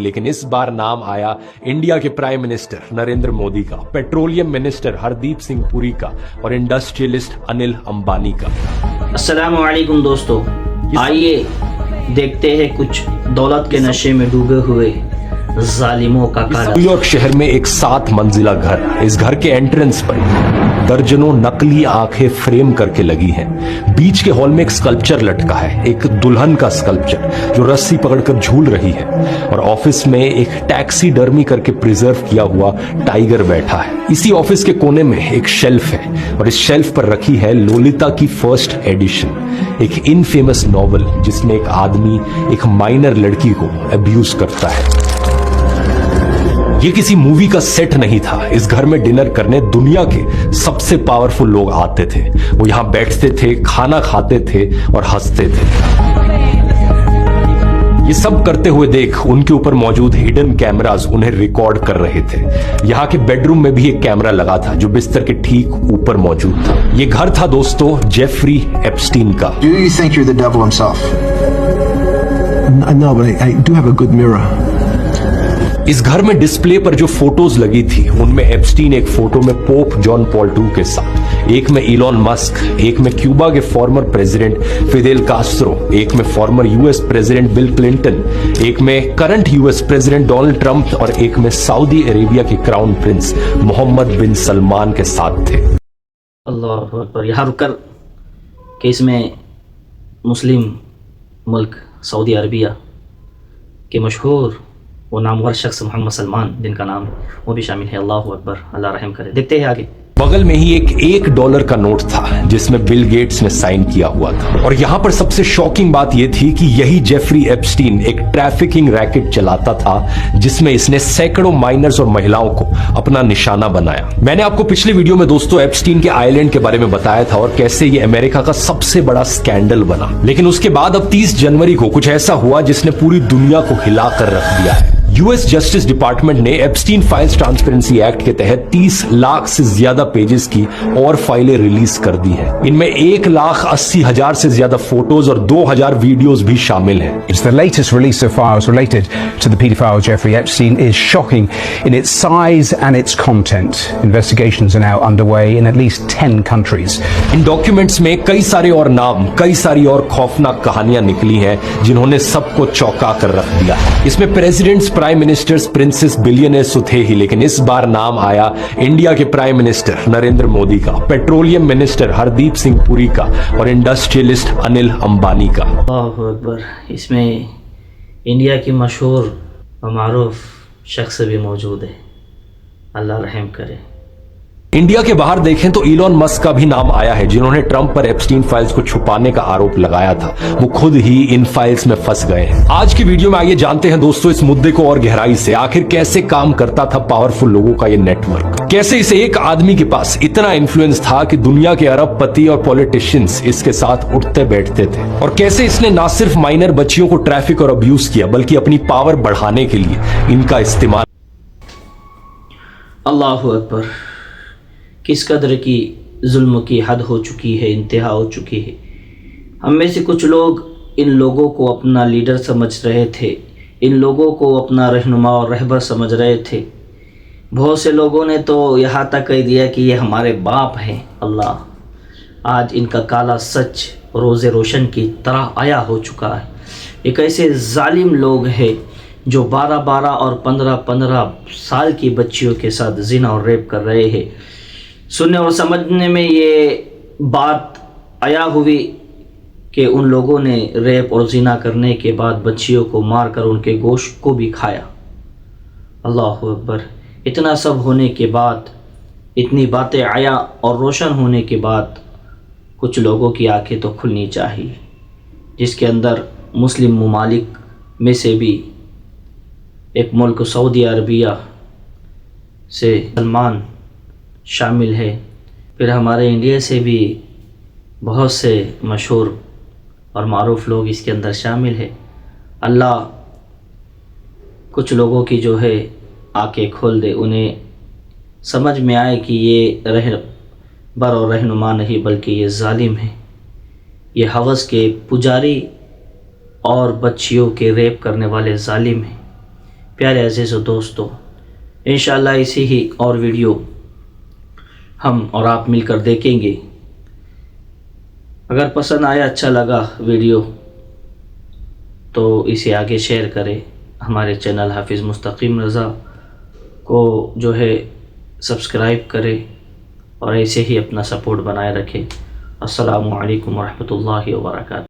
लेकिन इस बार नाम आया इंडिया के प्राइम मिनिस्टर नरेंद्र मोदी का, पेट्रोलियम मिनिस्टर हरदीप सिंह पुरी का और इंडस्ट्रियलिस्ट अनिल अंबानी का। अस्सलाम वालेकुम दोस्तों, आइए देखते हैं कुछ दौलत के नशे में डूबे हुए जालिमों का काला। न्यूयॉर्क शहर में एक 7 मंजिला घर, इस घर के एंट्रेंस पर दर्जनों नकली आंखें फ्रेम करके लगी हैं। बीच के हॉल में एक स्कल्पचर लटका है, एक दुल्हन का स्कल्पचर जो रस्सी पकड़कर झूल रही है, और ऑफिस में एक टैक्सी डर्मी करके प्रिजर्व किया हुआ टाइगर बैठा है। इसी ऑफिस के कोने में एक शेल्फ है और इस शेल्फ पर रखी है लोलिता की फर्स्ट एडिशन, एक इनफेमस नॉवल जिसमें एक आदमी एक माइनर लड़की को अब्यूज करता है। ये किसी मूवी का सेट नहीं था। इस घर में डिनर करने दुनिया के सबसे पावरफुल लोग आते थे। वो यहां बैठते थे, खाना खाते थे और हंसते थे। ये सब करते हुए देख उनके ऊपर मौजूद हिडन कैमरास उन्हें रिकॉर्ड कर रहे थे। यहाँ के बेडरूम में भी एक कैमरा लगा था जो बिस्तर के ठीक ऊपर मौजूद था। ये घर था दोस्तों जेफरी एप्स्टीन का। Do you think you're the devil himself? No, but I do have a good mirror. इस घर में डिस्प्ले पर जो फोटोज लगी थी उनमें एप्स्टीन एक फोटो में पोप जॉन पॉल II के साथ, एक में इलॉन मस्क, एक में क्यूबा के फॉर्मर प्रेसिडेंट फिदेल कास्ट्रो, एक में former US president bill Clinton, एक में current US president Donald Trump और एक में सऊदी अरेबिया के क्राउन प्रिंस मोहम्मद बिन सलमान के साथ थे। अल्लाह अकबर। यहाँ रुककर कि इसमें मुस्लिम मुल्क सऊदी अरबिया के मशहूर वो नामवर शख्स मोहम्मद सलमान जिनका नाम वो भी शामिल है। अल्लाह अकबर, अल्लाह रहम करे। देखते हैं आगे। बगल में ही एक $1 का नोट था जिसमें बिल गेट्स ने साइन किया हुआ था। और यहां पर सबसे शॉकिंग बात यह थी कि यही जेफरी एप्स्टीन एक ट्रैफिकिंग रैकेट चलाता था जिसमें इसने सैकड़ों माइनर्स और महिलाओं को अपना निशाना बनाया। मैंने आपको पिछले वीडियो में दोस्तों एप्स्टीन के आइलैंड के बारे में बताया था और कैसे ये अमेरिका का सबसे बड़ा स्कैंडल बना। लेकिन उसके बाद अब 30 जनवरी को कुछ ऐसा हुआ जिसने पूरी दुनिया को हिलाकर रख दिया है। यूएस जस्टिस डिपार्टमेंट ने एप्स्टीन फाइल्स ट्रांसपेरेंसी एक्ट के तहत 30 लाख से ज्यादा पेजेस की और फाइलें रिलीज कर दी हैं। इनमें 1,80,000 से ज्यादा फोटोज और 2,000 वीडियोस भी शामिल हैं। The latest release of files related to the paedophile Jeffrey Epstein is shocking in its size and its content. Investigations are now underway in at least 10 countries. In documents में कई सारे और नाम, कई सारी और खौफनाक कहानियां निकली हैं जिन्होंने सबको चौंका कर रख दिया। इसमें presidents, prime ministers, princes, billionaires तो थे ही, लेकिन इस बार नाम आया इंडिया के प्राइम मिनिस्टर नरेंद्र मोदी का, पेट्रोलियम मिनिस्टर हरदीप सिंह पुरी का और इंडस्ट्रियलिस्ट अनिल अंबानी का। अल्लाह अकबर। इसमें इंडिया की मशहूर व मारूफ शख्स भी मौजूद है। अल्लाह रहम करे। इंडिया के बाहर देखें तो इलॉन मस्क का भी नाम आया है जिन्होंने ट्रंप पर एप्स्टीन फाइल्स को छुपाने का आरोप लगाया था। वो खुद ही इन फाइल्स में फंस गए हैं। आज की वीडियो में आइए जानते हैं दोस्तों इस मुद्दे को और गहराई से। आखिर कैसे काम करता था पावरफुल लोगों का ये नेटवर्क, कैसे इस एक आदमी के पास इतना इन्फ्लुएंस था कि दुनिया के अरबपति और पॉलिटिशियंस इसके साथ उठते बैठते थे, और कैसे इसने ना सिर्फ माइनर बच्चियों को ट्रैफिक और अब्यूज किया बल्कि अपनी पावर बढ़ाने के लिए इनका इस्तेमाल। अल्लाह अकबर। किस कदर की जुल्म की हद हो चुकी है, इंतहा हो चुकी है। हम में से कुछ लोग इन लोगों को अपना लीडर समझ रहे थे, इन लोगों को अपना रहनुमा और रहबर समझ रहे थे। बहुत से लोगों ने तो यहाँ तक कह दिया कि ये हमारे बाप हैं। अल्लाह, आज इनका काला सच रोज़े रोशन की तरह आया हो चुका है। एक ऐसे जालिम लोग हैं जो 12-12 और 15-15 साल की बच्चियों के साथ जिना और रेप कर रहे हैं। सुनने और समझने में ये बात आया हुई कि उन लोगों ने रेप और जिना करने के बाद बच्चियों को मारकर उनके गोश्त को भी खाया। अल्लाह अकबर। इतना सब होने के बाद, इतनी बातें आया और रोशन होने के बाद कुछ लोगों की आंखें तो खुलनी चाहिए, जिसके अंदर मुस्लिम ममालिक में से भी एक मुल्क सऊदी अरबिया से सलमान शामिल है। फिर हमारे इंडिया से भी बहुत से मशहूर और मारूफ लोग इसके अंदर शामिल है। अल्लाह कुछ लोगों की जो है आंखें खोल दे, उन्हें समझ में आए कि ये रहबर और रहनुमा नहीं बल्कि ये जालिम है, ये हवस के पुजारी और बच्चियों के रेप करने वाले जालिम हैं। प्यारे अजीज़ और दोस्तों, इंशाअल्लाह इसी ही और वीडियो हम और आप मिलकर देखेंगे। अगर पसंद आया, अच्छा लगा वीडियो, तो इसे आगे शेयर करें। हमारे चैनल हाफिज़ मुस्तकीम रज़ा को जो है सब्सक्राइब करें और ऐसे ही अपना सपोर्ट बनाए रखें। अस्सलामु अलैकुम वरहमतुल्लाहि वबरकातुहू।